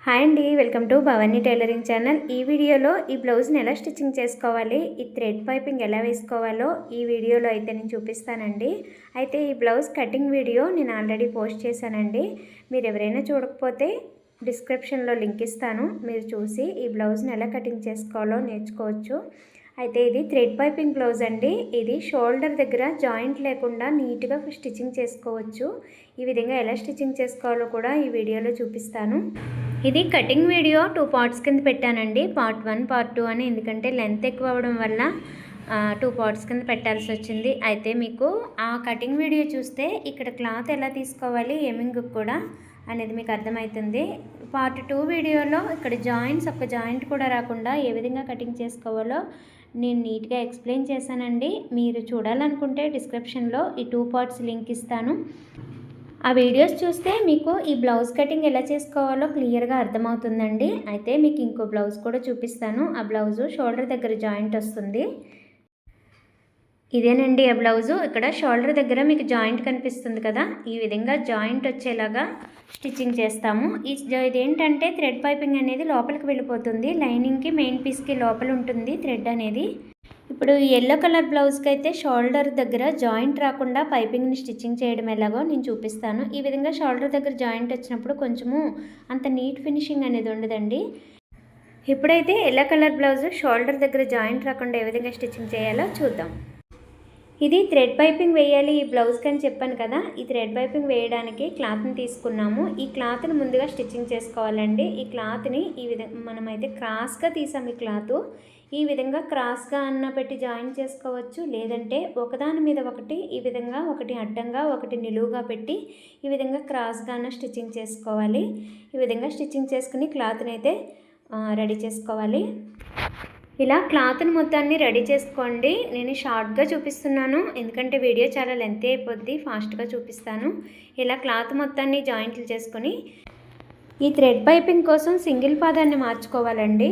Hi అండి, welcome to Bhavani tailoring channel. ఈ వీడియోలో ఈ బ్లౌజ్ని ఎలా స్టిచ్చింగ్ చేసుకోవాలి, ఈ థ్రెడ్ పైపింగ్ ఎలా వేసుకోవాలో ఈ వీడియోలో అయితే నేను చూపిస్తానండి. అయితే ఈ బ్లౌజ్ కటింగ్ వీడియో నేను ఆల్రెడీ పోస్ట్ చేశానండి. మీరు ఎవరైనా చూడకపోతే డిస్క్రిప్షన్లో లింక్ ఇస్తాను, మీరు చూసి ఈ బ్లౌజ్ని ఎలా కటింగ్ చేసుకోవాలో నేర్చుకోవచ్చు. అయితే ఇది థ్రెడ్ పైపింగ్ బ్లౌజ్ అండి. ఇది షోల్డర్ దగ్గర జాయింట్ లేకుండా నీట్గా స్టిచ్చింగ్ చేసుకోవచ్చు. ఈ విధంగా ఎలా స్టిచ్చింగ్ చేసుకోవాలో కూడా ఈ వీడియోలో చూపిస్తాను. ఇది కటింగ్ వీడియో 2 పార్ట్స్ కింద పెట్టానండి. పార్ట్ 1 పార్ట్ 2 అని, ఎందుకంటే లెంత్ ఎక్కువ అవ్వడం వల్ల 2 పార్ట్స్ కింద పెట్టాల్సి వచ్చింది. అయితే మీకు ఆ కటింగ్ వీడియో చూస్తే ఇక్కడ క్లాత్ ఎలా తీసుకోవాలి, ఎమింగ్ కూడా అనేది మీకు అర్థమవుతుంది. పార్ట్ 2 వీడియోలో ఇక్కడ ఒక్క జాయింట్ కూడా రాకుండా ఏ విధంగా కటింగ్ చేసుకోవాలో నేను నీట్గా ఎక్స్ప్లెయిన్ చేశానండి. మీరు చూడాలనుకుంటే డిస్క్రిప్షన్లో ఈ 2 పార్ట్స్ లింక్ ఇస్తాను. ఆ వీడియోస్ చూస్తే మీకు ఈ బ్లౌజ్ కటింగ్ ఎలా చేసుకోవాలో క్లియర్గా అర్థమవుతుందండి. అయితే మీకు ఇంకో బ్లౌజ్ కూడా చూపిస్తాను. ఆ బ్లౌజు షోల్డర్ దగ్గర జాయింట్ వస్తుంది. ఇదేనండి ఆ బ్లౌజు. ఇక్కడ షోల్డర్ దగ్గర మీకు జాయింట్ కనిపిస్తుంది కదా, ఈ విధంగా జాయింట్ వచ్చేలాగా స్టిచ్చింగ్ చేస్తాము. ఇదేంటంటే థ్రెడ్ పైపింగ్ అనేది లోపలికి వెళ్ళిపోతుంది. లైనింగ్కి మెయిన్ పీస్కి లోపల ఉంటుంది థ్రెడ్ అనేది. ఇప్పుడు ఎల్లో కలర్ బ్లౌజ్కి అయితే షోల్డర్ దగ్గర జాయింట్ రాకుండా పైపింగ్ని స్టిచ్చింగ్ చేయడం ఎలాగో నేను చూపిస్తాను. ఈ విధంగా షోల్డర్ దగ్గర జాయింట్ వచ్చినప్పుడు కొంచెము అంత నీట్ ఫినిషింగ్ అనేది ఉండదండి. ఇప్పుడైతే ఎల్లో కలర్ బ్లౌజ్ షోల్డర్ దగ్గర జాయింట్ రాకుండా ఏ విధంగా స్టిచ్చింగ్ చేయాలో చూద్దాం. ఇది థ్రెడ్ పైపింగ్ వేయాలి ఈ బ్లౌజ్కి అని చెప్పాను కదా. ఈ థ్రెడ్ పైపింగ్ వేయడానికి క్లాత్ని తీసుకున్నాము. ఈ క్లాత్ని ముందుగా స్టిచ్చింగ్ చేసుకోవాలండి. ఈ క్లాత్ని ఈ విధంగా మనమైతే క్రాస్గా తీసాము. ఈ క్లాత్ ఈ విధంగా క్రాస్గా అన్న పెట్టి జాయిన్ చేసుకోవచ్చు, లేదంటే ఒకదాని మీద ఒకటి ఈ విధంగా ఒకటి అడ్డంగా ఒకటి నిలువుగా పెట్టి ఈ విధంగా క్రాస్గా అన్న స్టిచ్చింగ్ చేసుకోవాలి. ఈ విధంగా స్టిచ్చింగ్ చేసుకుని క్లాత్ని అయితే రెడీ చేసుకోవాలి. ఇలా క్లాత్ని మొత్తాన్ని రెడీ చేసుకోండి. నేను షార్ట్గా చూపిస్తున్నాను, ఎందుకంటే వీడియో చాలా లెంత్ అయిపోద్ది, ఫాస్ట్గా చూపిస్తాను. ఇలా క్లాత్ మొత్తాన్ని జాయింట్లు చేసుకొని ఈ థ్రెడ్ పైపింగ్ కోసం సింగిల్ పాదాన్ని మార్చుకోవాలండి.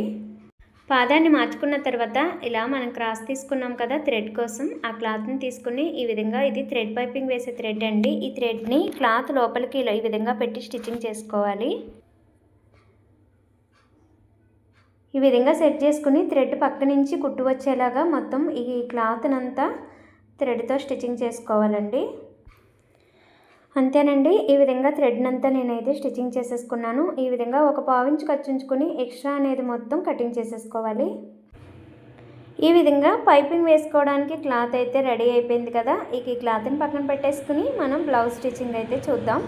పాదాన్ని మార్చుకున్న తర్వాత ఇలా మనం క్రాస్ తీసుకున్నాం కదా థ్రెడ్ కోసం, ఆ క్లాత్ని తీసుకుని ఈ విధంగా, ఇది థ్రెడ్ పైపింగ్ వేసే థ్రెడ్ అండి. ఈ థ్రెడ్ని క్లాత్ లోపలికి ఇలా ఈ విధంగా పెట్టి స్టిచ్చింగ్ చేసుకోవాలి. ఈ విధంగా సెట్ చేసుకుని థ్రెడ్ పక్క నుంచి కుట్టు వచ్చేలాగా మొత్తం ఈ క్లాత్నంతా థ్రెడ్తో స్టిచ్చింగ్ చేసుకోవాలండి. అంతేనండి. ఈ విధంగా థ్రెడ్నంతా నేనైతే స్టిచ్చింగ్ చేసేసుకున్నాను. ఈ విధంగా ఒక పావించి ఖర్చుంచుకొని ఎక్స్ట్రా అనేది మొత్తం కటింగ్ చేసేసుకోవాలి. ఈ విధంగా పైపింగ్ వేసుకోవడానికి క్లాత్ అయితే రెడీ అయిపోయింది కదా. ఈ క్లాత్ని పక్కన పెట్టేసుకుని మనం బ్లౌజ్ స్టిచ్చింగ్ అయితే చూద్దాం.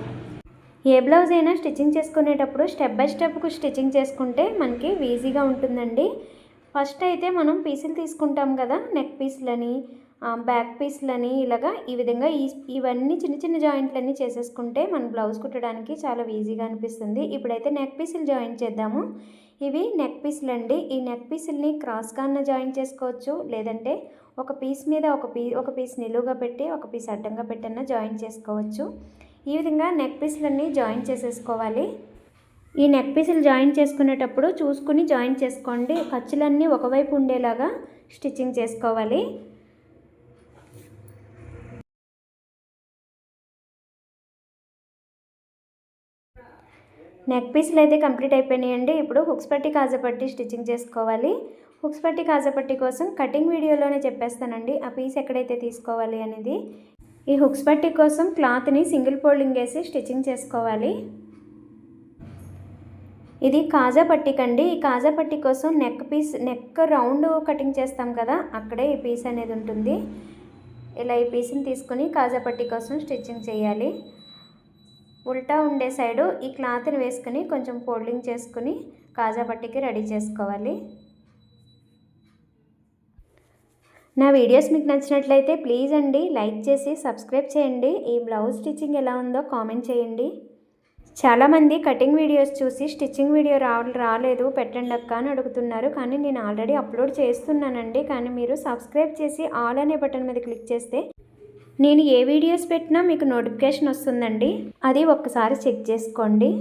ఏ బ్లౌజ్ అయినా స్టిచ్చింగ్ చేసుకునేటప్పుడు స్టెప్ బై స్టెప్కు స్టిచ్చింగ్ చేసుకుంటే మనకి ఈజీగా ఉంటుందండి. ఫస్ట్ అయితే మనం పీసులు తీసుకుంటాం కదా, నెక్ పీసులని, బ్యాక్ పీసులని, ఇలాగా ఈ విధంగా ఇవన్నీ చిన్న చిన్న జాయింట్లన్నీ చేసేసుకుంటే మన బ్లౌజ్ కుట్టడానికి చాలా ఈజీగా అనిపిస్తుంది. ఇప్పుడైతే నెక్ పీసులు జాయిన్ చేద్దాము. ఇవి నెక్ పీసులు అండి. ఈ నెక్ పీసుల్ని క్రాస్గా అన్న జాయిన్ చేసుకోవచ్చు, లేదంటే ఒక పీస్ మీద ఒక పీస్ నిలువుగా పెట్టి ఒక పీస్ అడ్డంగా పెట్టన్నా జాయిన్ చేసుకోవచ్చు. ఈ విధంగా నెక్ పీసులన్నీ జాయిన్ చేసేసుకోవాలి. ఈ నెక్ పీసులు జాయిన్ చేసుకునేటప్పుడు చూసుకుని జాయిన్ చేసుకోండి. ఖర్చులన్నీ ఒకవైపు ఉండేలాగా స్టిచ్చింగ్ చేసుకోవాలి. నెక్ పీసులు అయితే కంప్లీట్ అయిపోయినాయండి. ఇప్పుడు హుక్స్ పట్టి కాజాపట్టి స్టిచ్చింగ్ చేసుకోవాలి. హుక్స్ పట్టి కాజాపట్టి కోసం కటింగ్ వీడియోలోనే చెప్పేస్తానండి ఆ పీస్ ఎక్కడైతే తీసుకోవాలి అనేది. ఈ హుక్స్ పట్టి కోసం క్లాత్ని సింగిల్ ఫోల్డింగ్ వేసి స్టిచ్చింగ్ చేసుకోవాలి. ఇది కాజా పట్టికండి. ఈ కాజా పట్టి కోసం నెక్ రౌండ్ కటింగ్ చేస్తాం కదా, అక్కడే ఈ పీస్ అనేది ఉంటుంది. ఇలా ఈ పీస్ని తీసుకుని కాజా పట్టి కోసం స్టిచ్చింగ్ చేయాలి. ఉల్టా ఉండే సైడు ఈ క్లాత్ని వేసుకుని కొంచెం ఫోల్డింగ్ చేసుకుని కాజా పట్టికి రెడీ చేసుకోవాలి. నా వీడియోస్ మీకు నచ్చినట్లయితే ప్లీజ్ అండి లైక్ చేసి సబ్స్క్రైబ్ చేయండి. ఈ బ్లౌజ్ స్టిచ్చింగ్ ఎలా ఉందో కామెంట్ చేయండి. చాలామంది కటింగ్ వీడియోస్ చూసి స్టిచ్చింగ్ వీడియో రాలేదు పెట్టండి అక్క అని అడుగుతున్నారు, కానీ నేను ఆల్రెడీ అప్లోడ్ చేస్తున్నానండి. కానీ మీరు సబ్స్క్రైబ్ చేసి ఆల్ అనే బటన్ మీద క్లిక్ చేస్తే నేను ఏ వీడియోస్ పెట్టినా మీకు నోటిఫికేషన్ వస్తుందండి. అది ఒక్కసారి చెక్ చేసుకోండి.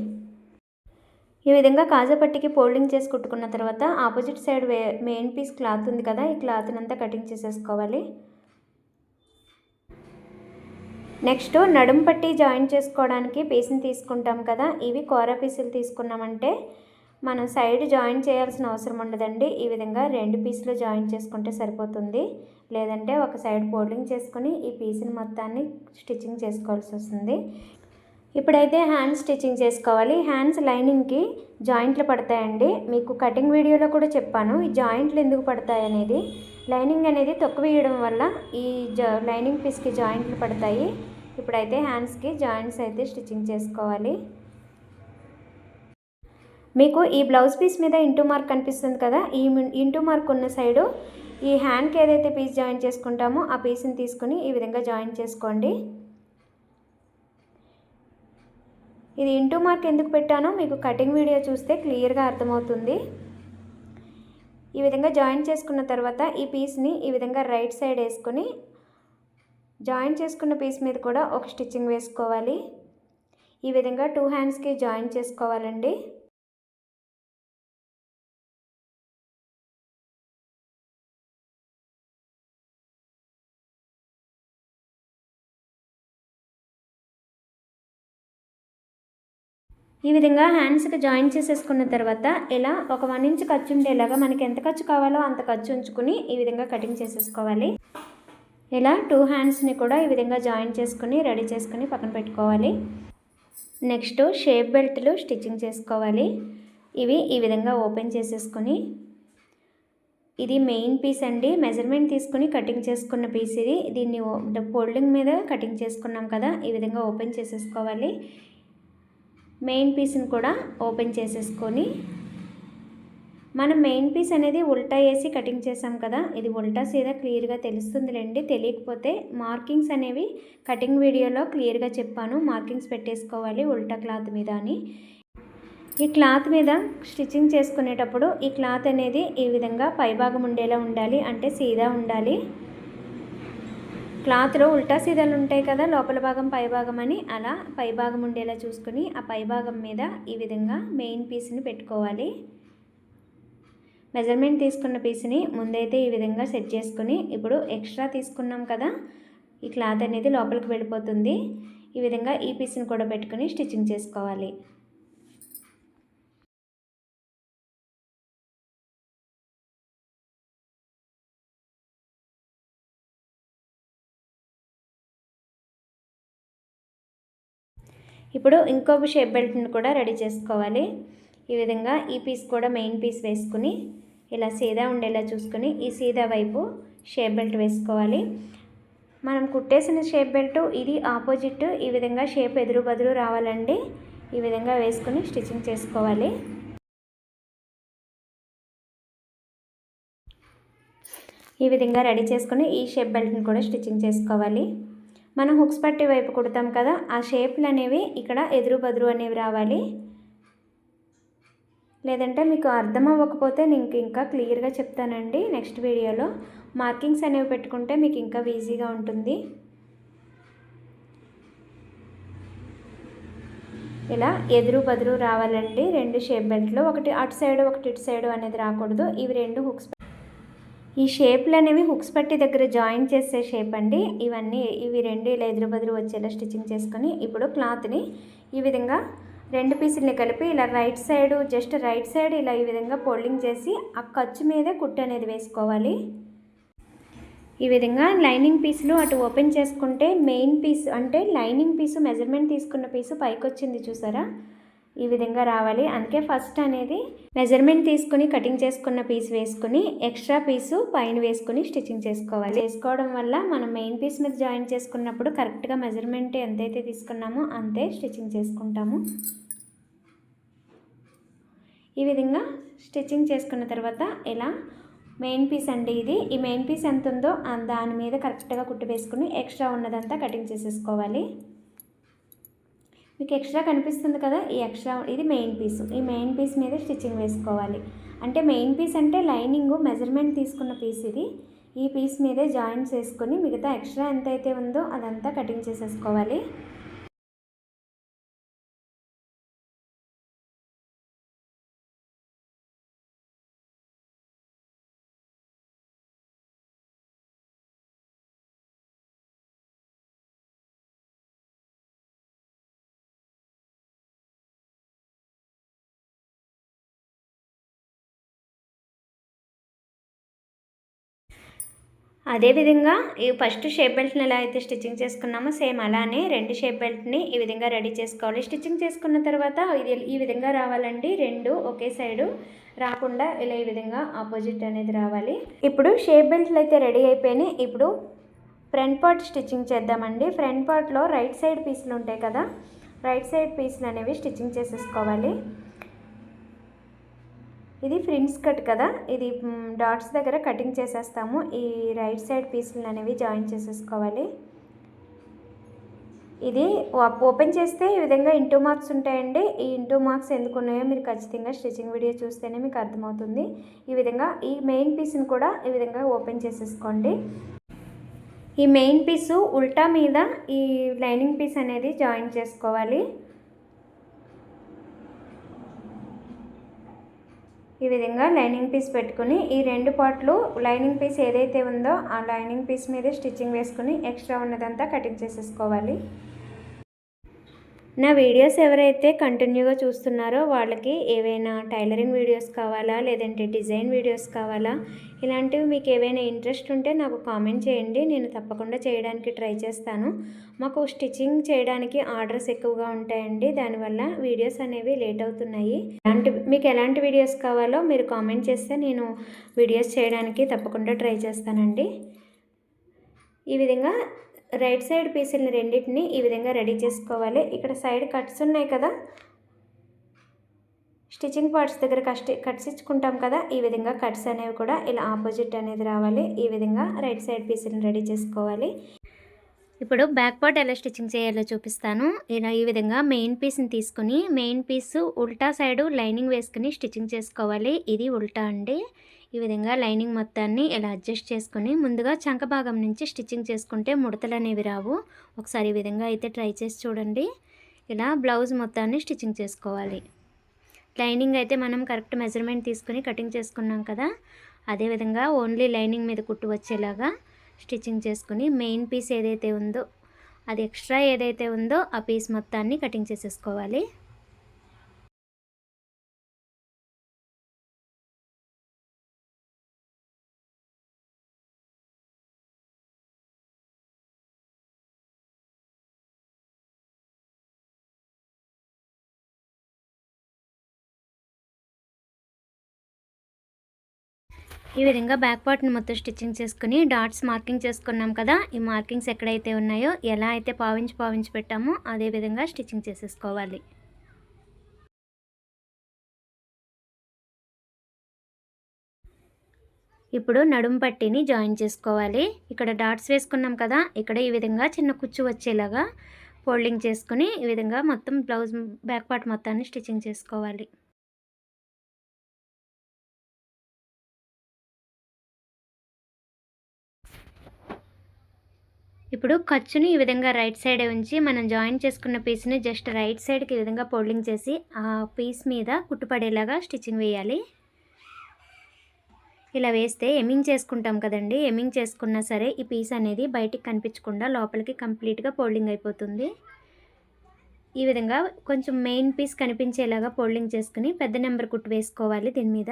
ఈ విధంగా కాజా పట్టికి ఫోల్డింగ్ చేసి కుట్టుకున్న తర్వాత opposite side main piece cloth ఉంది కదా, ఈ క్లాత్ని అంతా కటింగ్ చేసేసుకోవాలి. నెక్స్ట్ నడుం పట్టి జాయిన్ చేసుకోవడానికి పీస్ని తీసుకుంటాం కదా, ఇవి కూర పీసులు తీసుకున్నామంటే మనం సైడ్ జాయిన్ చేయాల్సిన అవసరం ఉండదండి. ఈ విధంగా 2 పీసులు జాయిన్ చేసుకుంటే సరిపోతుంది. లేదంటే ఒక సైడ్ ఫోల్డింగ్ చేసుకుని ఈ పీసుని మొత్తాన్ని స్టిచ్చింగ్ చేసుకోవాల్సి వస్తుంది. ఇప్పుడైతే హ్యాండ్స్ స్టిచ్చింగ్ చేసుకోవాలి. హ్యాండ్స్ లైనింగ్కి జాయింట్లు పడతాయండి. మీకు కటింగ్ వీడియోలో కూడా చెప్పాను ఈ జాయింట్లు ఎందుకు పడతాయి అనేది. లైనింగ్ అనేది తొక్కు వేయడం వల్ల ఈ లైనింగ్ పీస్కి జాయింట్లు పడతాయి. ఇప్పుడైతే హ్యాండ్స్కి జాయింట్స్ అయితే స్టిచ్చింగ్ చేసుకోవాలి. మీకు ఈ బ్లౌజ్ పీస్ మీద ఇంటూ మార్క్ కనిపిస్తుంది కదా, ఈ ఇంటూ మార్క్ ఉన్న సైడు ఈ హ్యాండ్కి ఏదైతే పీస్ జాయిన్ చేసుకుంటామో ఆ పీస్ని తీసుకుని ఈ విధంగా జాయిన్ చేసుకోండి. ఇది ఇంటూ మార్క్ ఎందుకు పెట్టానో మీకు కటింగ్ వీడియో చూస్తే క్లియర్గా అర్థమవుతుంది. ఈ విధంగా జాయిన్ చేసుకున్న తర్వాత ఈ పీస్ని ఈ విధంగా రైట్ సైడ్ వేసుకొని జాయిన్ చేసుకున్న పీస్ మీద కూడా ఒక స్టిచ్చింగ్ వేసుకోవాలి. ఈ విధంగా 2 హ్యాండ్స్కి జాయిన్ చేసుకోవాలండి. ఈ విధంగా హ్యాండ్స్కి జాయిన్ చేసేసుకున్న తర్వాత ఇలా ఒక 1 ఇంచ్ ఖర్చు ఉండేలాగా మనకి ఎంత ఖర్చు కావాలో అంత ఖర్చు ఉంచుకుని ఈ విధంగా కటింగ్ చేసేసుకోవాలి. ఇలా 2 హ్యాండ్స్ని కూడా ఈ విధంగా జాయిన్ చేసుకుని రెడీ చేసుకుని పక్కన పెట్టుకోవాలి. నెక్స్ట్ షేప్ బెల్ట్లు స్టిచ్చింగ్ చేసుకోవాలి. ఇవి ఈ విధంగా ఓపెన్ చేసేసుకొని, ఇది మెయిన్ పీస్ అండి. మెజర్మెంట్ తీసుకుని కటింగ్ చేసుకున్న పీస్ ఇది. దీన్ని ఫోల్డింగ్ మీద కటింగ్ చేసుకున్నాం కదా, ఈ విధంగా ఓపెన్ చేసేసుకోవాలి. మెయిన్ పీస్ని కూడా ఓపెన్ చేసేసుకొని, మనం మెయిన్ పీస్ అనేది ఉల్టా వేసి కటింగ్ చేసాం కదా, ఇది ఉల్టా సీదా క్లియర్గా తెలుస్తుందిలేండి. తెలియకపోతే మార్కింగ్స్ అనేవి కటింగ్ వీడియోలో క్లియర్గా చెప్పాను, మార్కింగ్స్ పెట్టేసుకోవాలి ఉల్టా క్లాత్ మీద అని. ఈ క్లాత్ మీద స్టిచ్చింగ్ చేసుకునేటప్పుడు ఈ క్లాత్ అనేది ఈ విధంగా పైభాగం ఉండేలా ఉండాలి, అంటే సీదా ఉండాలి. క్లాత్లో ఉల్టా సీదాలు ఉంటాయి కదా, లోపల భాగం పై భాగం అని, అలా పై భాగం ఉండేలా చూసుకుని ఆ పై భాగం మీద ఈ విధంగా మెయిన్ పీస్ని పెట్టుకోవాలి. మెజర్మెంట్ తీసుకున్న పీస్ని ముందైతే ఈ విధంగా సెట్ చేసుకుని, ఇప్పుడు ఎక్స్ట్రా తీసుకున్నాం కదా, ఈ క్లాత్ అనేది లోపలికి వెళ్ళిపోతుంది. ఈ విధంగా ఈ పీస్ని కూడా పెట్టుకుని స్టిచ్చింగ్ చేసుకోవాలి. ఇప్పుడు ఇంకొక షేప్ బెల్ట్ని కూడా రెడీ చేసుకోవాలి. ఈ విధంగా ఈ పీస్ కూడా మెయిన్ పీస్ వేసుకుని ఇలా సీదా ఉండేలా చూసుకుని ఈ సీదా వైపు షేప్ బెల్ట్ వేసుకోవాలి. మనం కుట్టేసిన షేప్ బెల్ట్ ఇది ఆపోజిట్, ఈ విధంగా షేప్ ఎదురు బదులు రావాలండి. ఈ విధంగా వేసుకుని స్టిచ్చింగ్ చేసుకోవాలి. ఈ విధంగా రెడీ చేసుకుని ఈ షేప్ బెల్ట్ని కూడా స్టిచ్చింగ్ చేసుకోవాలి. మనం హుక్స్ పట్టి వైపు కుడతాం కదా, ఆ షేప్లు అనేవి ఇక్కడ ఎదురు బదురు అనేవి రావాలి. లేదంటే మీకు అర్థం అవ్వకపోతే నేను ఇంకా క్లియర్గా చెప్తానండి నెక్స్ట్ వీడియోలో. మార్కింగ్స్ అనేవి పెట్టుకుంటే మీకు ఇంకా ఈజీగా ఉంటుంది. ఇలా ఎదురు బదురు రావాలండి 2 షేప్ బెల్ట్లు, ఒకటి అటు సైడు ఒకటి ఇటు సైడు అనేది రాకూడదు. ఇవి 2 హుక్స్, ఈ షేప్లు అనేవి హుక్స్ పట్టి దగ్గర జాయిన్ చేసే షేప్ అండి. ఇవి 2 ఇలా ఎదురు బదురు వచ్చేలా స్టిచ్చింగ్ చేసుకొని, ఇప్పుడు క్లాత్ని ఈ విధంగా 2 పీసుల్ని కలిపి ఇలా right side, just right side ఇలా ఈ విధంగా ఫోల్డింగ్ చేసి ఆ ఖర్చు మీద కుట్టు అనేది వేసుకోవాలి. ఈ విధంగా లైనింగ్ పీసులు అటు ఓపెన్ చేసుకుంటే మెయిన్ పీస్ అంటే లైనింగ్ పీసు మెజర్మెంట్ తీసుకున్న పీసు పైకి వచ్చింది చూసారా, ఈ విధంగా రావాలి. అందుకే ఫస్ట్ అనేది మెజర్మెంట్ తీసుకుని కటింగ్ చేసుకున్న పీస్ వేసుకుని ఎక్స్ట్రా పీసు పైన వేసుకుని స్టిచ్చింగ్ చేసుకోవాలి. చేసుకోవడం వల్ల మనం మెయిన్ పీస్ మీద జాయిన్ చేసుకున్నప్పుడు కరెక్ట్గా మెజర్మెంట్ ఎంతైతే తీసుకున్నామో అంతే స్టిచ్చింగ్ చేసుకుంటాము. ఈ విధంగా స్టిచ్చింగ్ చేసుకున్న తర్వాత ఇలా మెయిన్ పీస్ అండి ఇది, ఈ మెయిన్ పీస్ ఎంత ఉందో దాని మీద కరెక్ట్గా కుట్టు వేసుకుని ఎక్స్ట్రా ఉన్నదంతా కటింగ్ చేసేసుకోవాలి. మీకు ఎక్స్ట్రా కనిపిస్తుంది కదా, ఈ ఎక్స్ట్రా ఇది మెయిన్ పీసు, ఈ మెయిన్ పీస్ మీద స్టిచ్చింగ్ వేసుకోవాలి. అంటే మెయిన్ పీస్ అంటే లైనింగ్ మెజర్మెంట్ తీసుకున్న పీస్ ఇది, ఈ పీస్ మీదే జాయింట్స్ వేసుకొని మిగతా ఎక్స్ట్రా ఎంతైతే ఉందో అదంతా కటింగ్ చేసేసుకోవాలి. అదేవిధంగా ఈ ఫస్ట్ షేప్ బెల్ట్ని ఎలా అయితే స్టిచ్చింగ్ చేసుకున్నామో సేమ్ అలానే 2 షేప్ బెల్ట్ని ఈ విధంగా రెడీ చేసుకోవాలి. స్టిచ్చింగ్ చేసుకున్న తర్వాత ఇది ఈ విధంగా రావాలండి. 2 ఒకే సైడు రాకుండా ఇలా ఈ విధంగా ఆపోజిట్ అనేది రావాలి. ఇప్పుడు షేప్ బెల్ట్లు అయితే రెడీ అయిపోయినాయి. ఇప్పుడు ఫ్రంట్ పార్ట్ స్టిచ్చింగ్ చేద్దామండి. ఫ్రంట్ పార్ట్లో రైట్ సైడ్ పీసులు ఉంటాయి కదా, రైట్ సైడ్ పీసులు అనేవి స్టిచ్చింగ్ చేసేసుకోవాలి. ఇది ఫ్రిన్స్ కట్ కదా, ఇది డాట్స్ దగ్గర కటింగ్ చేసేస్తాము. ఈ రైట్ సైడ్ పీసులు అనేవి జాయిన్ చేసేసుకోవాలి. ఇది ఓపెన్ చేస్తే ఈ విధంగా ఇంటూ మార్క్స్ ఉంటాయండి. ఈ ఇంటూ మార్క్స్ ఎందుకు ఉన్నాయో మీరు ఖచ్చితంగా స్టిచ్చింగ్ వీడియో చూస్తేనే మీకు అర్థమవుతుంది. ఈ విధంగా ఈ మెయిన్ పీస్ని కూడా ఈ విధంగా ఓపెన్ చేసేసుకోండి. ఈ మెయిన్ పీసు ఉల్టా మీద ఈ లైనింగ్ పీస్ అనేది జాయిన్ చేసుకోవాలి. ఈ విధంగా లైనింగ్ పీస్ పెట్టుకుని ఈ 2 పార్ట్లు లైనింగ్ పీస్ ఏదైతే ఉందో ఆ లైనింగ్ పీస్ మీదే స్టిచ్చింగ్ వేసుకుని ఎక్స్ట్రా ఉన్నదంతా కటింగ్ చేసేసుకోవాలి. నా వీడియోస్ ఎవరైతే కంటిన్యూగా చూస్తున్నారో వాళ్ళకి ఏవైనా టైలరింగ్ వీడియోస్ కావాలా, లేదంటే డిజైన్ వీడియోస్ కావాలా, ఇలాంటివి మీకు ఏవైనా ఇంట్రెస్ట్ ఉంటే నాకు కామెంట్ చేయండి. నేను తప్పకుండా చేయడానికి ట్రై చేస్తాను. మాకు స్టిచ్చింగ్ చేయడానికి ఆర్డర్స్ ఎక్కువగా ఉంటాయండి, దానివల్ల వీడియోస్ అనేవి లేట్ అవుతున్నాయి. మీకు ఎలాంటి వీడియోస్ కావాలో మీరు కామెంట్ చేస్తే నేను వీడియోస్ చేయడానికి తప్పకుండా ట్రై చేస్తానండి. ఈ విధంగా రైట్ సైడ్ పీసులని రెండింటిని ఈ విధంగా రెడీ చేసుకోవాలి. ఇక్కడ సైడ్ కట్స్ ఉన్నాయి కదా, స్టిచ్చింగ్ పార్ట్స్ దగ్గర కట్స్ ఇచ్చుకుంటాం కదా, ఈ విధంగా కట్స్ అనేవి కూడా ఇలా ఆపోజిట్ అనేది రావాలి. ఈ విధంగా రైట్ సైడ్ పీసులను రెడీ చేసుకోవాలి. ఇప్పుడు బ్యాక్ పార్ట్ ఎలా స్టిచ్చింగ్ చేయాలో చూపిస్తాను. ఇలా ఈ విధంగా మెయిన్ పీస్ని తీసుకుని మెయిన్ పీసు ఉల్టా సైడు లైనింగ్ వేసుకుని స్టిచ్చింగ్ చేసుకోవాలి. ఇది ఉల్టా అండి. ఈ విధంగా లైనింగ్ మొత్తాన్ని ఇలా అడ్జస్ట్ చేసుకుని ముందుగా చంక భాగం నుంచి స్టిచ్చింగ్ చేసుకుంటే ముడతలు అనేవి రావు. ఒకసారి ఈ విధంగా అయితే ట్రై చేసి చూడండి. ఇలా బ్లౌజ్ మొత్తాన్ని స్టిచ్చింగ్ చేసుకోవాలి. లైనింగ్ అయితే మనం కరెక్ట్ మెజర్మెంట్ తీసుకుని కటింగ్ చేసుకున్నాం కదా, అదేవిధంగా ఓన్లీ లైనింగ్ మీద కుట్టు వచ్చేలాగా స్టిచ్చింగ్ చేసుకుని మెయిన్ పీస్ ఏదైతే ఉందో అది ఎక్స్ట్రా ఏదైతే ఉందో ఆ పీస్ మొత్తాన్ని కటింగ్ చేసేసుకోవాలి. ఈ విధంగా బ్యాక్ పార్ట్ని మొత్తం స్టిచ్చింగ్ చేసుకుని డాట్స్ మార్కింగ్ చేసుకున్నాం కదా, ఈ మార్కింగ్స్ ఎక్కడైతే ఉన్నాయో ఎలా అయితే పావించి పెట్టామో అదే విధంగా స్టిచ్చింగ్ చేసేసుకోవాలి. ఇప్పుడు నడుము పట్టీని జాయిన్ చేసుకోవాలి. ఇక్కడ డాట్స్ వేసుకున్నాం కదా, ఇక్కడ ఈ విధంగా చిన్న కుచ్చు వచ్చేలాగా ఫోల్డింగ్ చేసుకుని ఈ విధంగా మొత్తం బ్లౌజ్ బ్యాక్ పార్ట్ మొత్తాన్ని స్టిచ్చింగ్ చేసుకోవాలి. ఇప్పుడు ఖర్చుని ఈ విధంగా రైట్ సైడే ఉంచి మనం జాయిన్ చేసుకున్న పీస్ని జస్ట్ రైట్ సైడ్కి ఈ విధంగా ఫోల్డింగ్ చేసి ఆ పీస్ మీద కుట్టుపడేలాగా స్టిచ్చింగ్ వేయాలి. ఇలా వేస్తే ఎమ్మింగ్ చేసుకుంటాం కదండి, ఎమ్మింగ్ చేసుకున్నా సరే ఈ పీస్ అనేది బయటికి కనిపించకుండా లోపలికి కంప్లీట్గా ఫోల్డింగ్ అయిపోతుంది. ఈ విధంగా కొంచెం మెయిన్ పీస్ కనిపించేలాగా ఫోల్డింగ్ చేసుకుని పెద్ద నెంబర్ కుట్టు వేసుకోవాలి. దీని మీద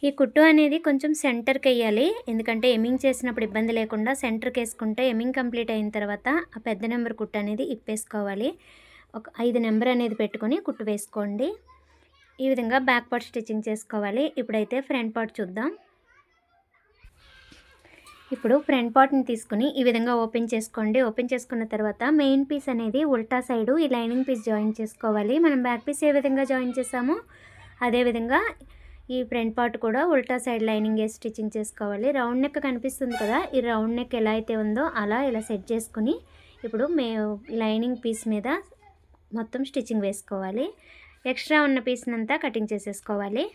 ఈ కుట్టు అనేది కొంచెం సెంటర్కి వేయాలి, ఎందుకంటే ఎమ్మింగ్ చేసినప్పుడు ఇబ్బంది లేకుండా సెంటర్కి వేసుకుంటే ఎమ్మింగ్ కంప్లీట్ అయిన తర్వాత ఆ పెద్ద నెంబర్ కుట్టు అనేది ఇప్పేసుకోవాలి. ఒక 5 నెంబర్ అనేది పెట్టుకొని కుట్టు వేసుకోండి. ఈ విధంగా బ్యాక్ పార్ట్ స్టిచ్చింగ్ చేసుకోవాలి. ఇప్పుడైతే ఫ్రంట్ పార్ట్ చూద్దాం. ఇప్పుడు ఫ్రంట్ పార్ట్ని తీసుకుని ఈ విధంగా ఓపెన్ చేసుకోండి. ఓపెన్ చేసుకున్న తర్వాత మెయిన్ పీస్ అనేది ఉల్టా సైడు ఈ లైనింగ్ పీస్ జాయిన్ చేసుకోవాలి. మనం బ్యాక్ పీస్ ఏ విధంగా జాయిన్ చేసామో అదేవిధంగా ఈ ఫ్రంట్ పార్ట్ కూడా ఉల్టా సైడ్ లైనింగ్ వేసి స్టిచ్చింగ్ చేసుకోవాలి. రౌండ్ నెక్ కనిపిస్తుంది కదా, ఈ రౌండ్ నెక్ ఎలా అయితే ఉందో అలా ఇలా సెట్ చేసుకుని ఇప్పుడు లైనింగ్ పీస్ మీద మొత్తం స్టిచ్చింగ్ వేసుకోవాలి. ఎక్స్ట్రా ఉన్న పీస్నంతా కటింగ్ చేసేసుకోవాలి.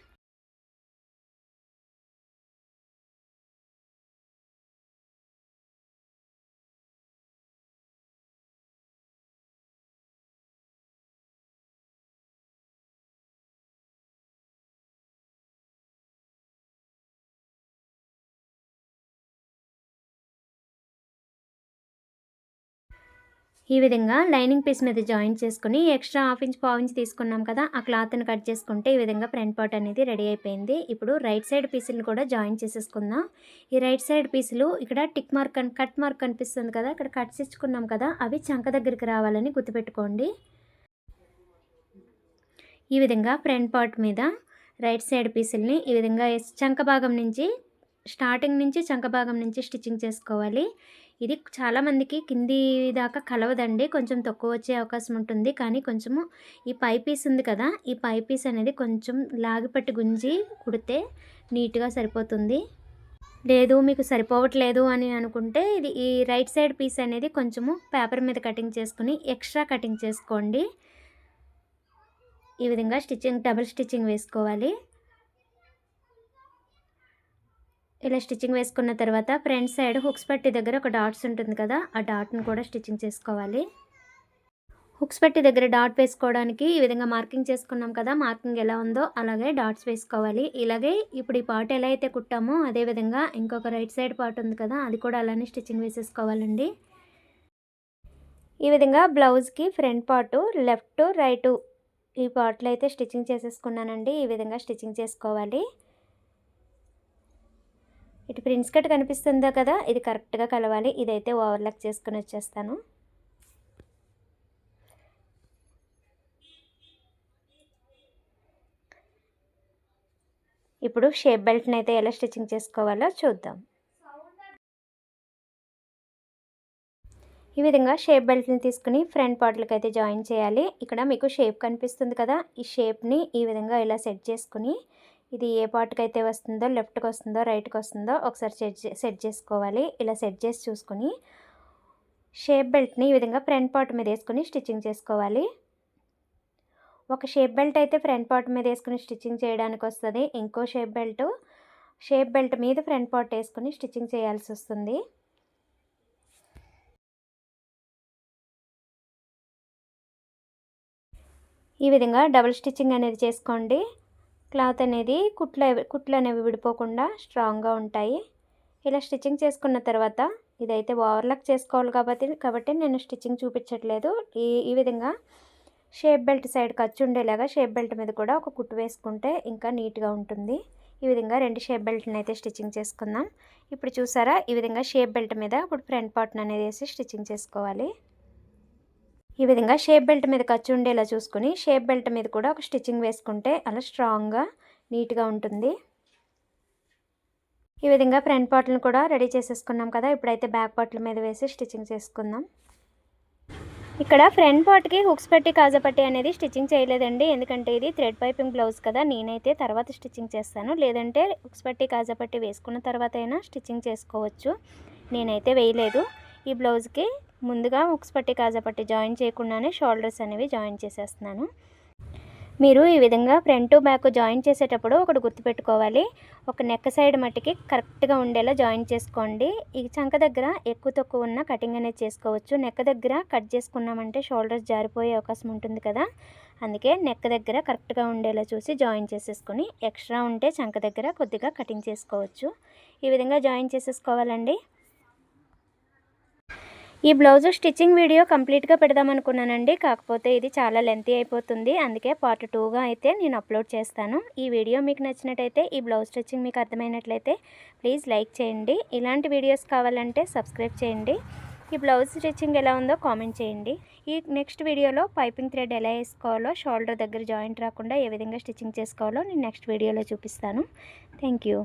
ఈ విధంగా లైనింగ్ పీస్ మీద జాయిన్ చేసుకుని ఎక్స్ట్రా హాఫ్ ఇంచ్ పావు ఇంచ్ తీసుకున్నాం కదా, ఆ క్లాత్ని కట్ చేసుకుంటే ఈ విధంగా ఫ్రంట్ పార్ట్ అనేది రెడీ అయిపోయింది. ఇప్పుడు రైట్ సైడ్ పీసులు కూడా జాయిన్ చేసేసుకుందాం. ఈ రైట్ సైడ్ పీసులు ఇక్కడ టిక్ మార్క్ కట్ మార్క్ కనిపిస్తుంది కదా, ఇక్కడ కట్స్ ఇచ్చుకున్నాం కదా, అవి చంక దగ్గరికి రావాలని గుర్తుపెట్టుకోండి. ఈ విధంగా ఫ్రంట్ పార్ట్ మీద రైట్ సైడ్ పీసుల్ని ఈ విధంగా చంక భాగం నుంచి స్టార్టింగ్ నుంచి చంక భాగం నుంచి స్టిచ్చింగ్ చేసుకోవాలి. ఇది చాలామందికి కింది దాకా కలవదండి, కొంచెం తక్కువ వచ్చే అవకాశం ఉంటుంది. కానీ కొంచెము ఈ పై పీస్ ఉంది కదా, ఈ పై పీస్ అనేది కొంచెం లాగిపట్టి గుంజి కుడితే నీట్గా సరిపోతుంది. లేదు మీకు సరిపోవట్లేదు అని అనుకుంటే ఈ రైట్ సైడ్ పీస్ అనేది కొంచెము పేపర్ మీద కటింగ్ చేసుకుని ఎక్స్ట్రా కటింగ్ చేసుకోండి. ఈ విధంగా డబుల్ స్టిచ్చింగ్ వేసుకోవాలి. ఇలా స్టిచ్చింగ్ వేసుకున్న తర్వాత ఫ్రంట్ సైడ్ హుక్స్ పట్టి దగ్గర ఒక డాట్స్ ఉంటుంది కదా, ఆ డాట్ని కూడా స్టిచ్చింగ్ చేసుకోవాలి. హుక్స్ పట్టి దగ్గర డాట్ వేసుకోవడానికి ఈ విధంగా మార్కింగ్ చేసుకున్నాం కదా, మార్కింగ్ ఎలా ఉందో అలాగే డాట్స్ వేసుకోవాలి. ఇలాగే ఇప్పుడు ఈ పార్ట్ ఎలా అయితే కుట్టామో అదేవిధంగా ఇంకొక రైట్ సైడ్ పార్ట్ ఉంది కదా, అది కూడా అలానే స్టిచ్చింగ్ వేసేసుకోవాలండి. ఈ విధంగా బ్లౌజ్కి ఫ్రంట్ పార్టు లెఫ్ట్ రైట్ ఈ పార్ట్లో అయితే స్టిచ్చింగ్ చేసేసుకున్నానండి. ఈ విధంగా స్టిచ్చింగ్ చేసుకోవాలి. ఇటు ప్రిన్స్ కట్ కనిపిస్తుందో కదా, ఇది కరెక్ట్గా కలవాలి. ఇదైతే ఓవర్లాక్ చేసుకుని వచ్చేస్తాను. ఇప్పుడు షేప్ బెల్ట్ని అయితే ఎలా స్టిచ్చింగ్ చేసుకోవాలో చూద్దాం. ఈ విధంగా షేప్ బెల్ట్ని తీసుకుని ఫ్రంట్ పార్ట్లకు అయితే జాయిన్ చేయాలి. ఇక్కడ మీకు షేప్ కనిపిస్తుంది కదా, ఈ షేప్ని ఈ విధంగా ఇలా సెట్ చేసుకుని ఇది ఏ పార్ట్కి అయితే వస్తుందో, లెఫ్ట్కి వస్తుందో రైట్కి వస్తుందో ఒకసారి సెట్ చేసుకోవాలి. ఇలా సెట్ చేసి చూసుకొని షేప్ బెల్ట్ని ఈ విధంగా ఫ్రంట్ పార్ట్ మీద వేసుకొని స్టిచ్చింగ్ చేసుకోవాలి. ఒక షేప్ బెల్ట్ అయితే ఫ్రంట్ పార్ట్ మీద వేసుకుని స్టిచ్చింగ్ చేయడానికి వస్తుంది. ఇంకో షేప్ బెల్ట్ మీద ఫ్రంట్ పార్ట్ వేసుకొని స్టిచ్చింగ్ చేయాల్సి వస్తుంది. ఈ విధంగా డబుల్ స్టిచ్చింగ్ అనేది చేసుకోండి. క్లాత్ అనేది కుట్లు అనేవి విడిపోకుండా స్ట్రాంగ్గా ఉంటాయి. ఇలా స్టిచ్చింగ్ చేసుకున్న తర్వాత ఇదైతే ఓవర్లాక్ చేసుకోవాలి కాబట్టి నేను స్టిచ్చింగ్ చూపించట్లేదు. ఈ విధంగా షేప్ బెల్ట్ సైడ్ ఖర్చు ఉండేలాగా షేప్ బెల్ట్ మీద కూడా ఒక కుట్టు వేసుకుంటే ఇంకా నీట్గా ఉంటుంది. ఈ విధంగా రెండు షేప్ బెల్ట్ని అయితే స్టిచ్చింగ్ చేసుకుందాం. ఇప్పుడు చూసారా, ఈ విధంగా షేప్ బెల్ట్ మీద ఇప్పుడు ఫ్రంట్ పార్ట్ని అనేది వేసి స్టిచ్చింగ్ చేసుకోవాలి. ఈ విధంగా షేప్ బెల్ట్ మీద ఖర్చు ఉండేలా చూసుకుని షేప్ బెల్ట్ మీద కూడా ఒక స్టిచ్చింగ్ వేసుకుంటే అలా స్ట్రాంగ్గా నీట్గా ఉంటుంది. ఈ విధంగా ఫ్రంట్ పార్ట్లను కూడా రెడీ చేసేసుకున్నాం కదా, ఇప్పుడైతే బ్యాక్ పార్ట్ల మీద వేసి స్టిచ్చింగ్ చేసుకుందాం. ఇక్కడ ఫ్రంట్ పార్ట్కి హుక్స్ పట్టి కాజాపట్టి అనేది స్టిచ్చింగ్ చేయలేదండి, ఎందుకంటే ఇది థ్రెడ్ పైపింగ్ బ్లౌజ్ కదా. నేనైతే తర్వాత స్టిచ్చింగ్ చేస్తాను, లేదంటే హుక్స్ పట్టి కాజాపట్టి వేసుకున్న తర్వాత అయినా స్టిచ్చింగ్ చేసుకోవచ్చు. నేనైతే వేయలేదు. ఈ బ్లౌజ్కి ముందుగా హుక్స్ పట్టి కాజాపట్టి జాయిన్ చేయకుండానే షోల్డర్స్ అనేవి జాయిన్ చేసేస్తున్నాను. మీరు ఈ విధంగా ఫ్రంట్ బ్యాక్ జాయిన్ చేసేటప్పుడు ఒకటి గుర్తుపెట్టుకోవాలి, ఒక నెక్ సైడ్ మట్టికి కరెక్ట్గా ఉండేలా జాయిన్ చేసుకోండి. ఈ చంక దగ్గర ఎక్కువ తక్కువ ఉన్న కటింగ్ అనేది చేసుకోవచ్చు. నెక్ దగ్గర కట్ చేసుకున్నామంటే షోల్డర్స్ జారిపోయే అవకాశం ఉంటుంది కదా, అందుకే నెక్ దగ్గర కరెక్ట్గా ఉండేలా చూసి జాయిన్ చేసేసుకొని ఎక్స్ట్రా ఉంటే చంక దగ్గర కొద్దిగా కటింగ్ చేసుకోవచ్చు. ఈ విధంగా జాయిన్ చేసేసుకోవాలండి. ఈ బ్లౌజ్ స్టిచ్చింగ్ వీడియో కంప్లీట్గా పెడదామనుకున్నానండి, కాకపోతే ఇది చాలా లెంతీ అయిపోతుంది. అందుకే పార్ట్ 2గా అయితే నేను అప్లోడ్ చేస్తాను. ఈ వీడియో మీకు నచ్చినట్టయితే, ఈ బ్లౌజ్ స్టిచ్చింగ్ మీకు అర్థమైనట్లయితే ప్లీజ్ లైక్ చేయండి. ఇలాంటి వీడియోస్ కావాలంటే సబ్స్క్రైబ్ చేయండి. ఈ బ్లౌజ్ స్టిచ్చింగ్ ఎలా ఉందో కామెంట్ చేయండి. ఈ నెక్స్ట్ వీడియోలో పైపింగ్ థ్రెడ్ ఎలా వేసుకోవాలో, షోల్డర్ దగ్గర జాయింట్ రాకుండా ఏ విధంగా స్టిచ్చింగ్ చేసుకోవాలో నేను నెక్స్ట్ వీడియోలో చూపిస్తాను. Thank you.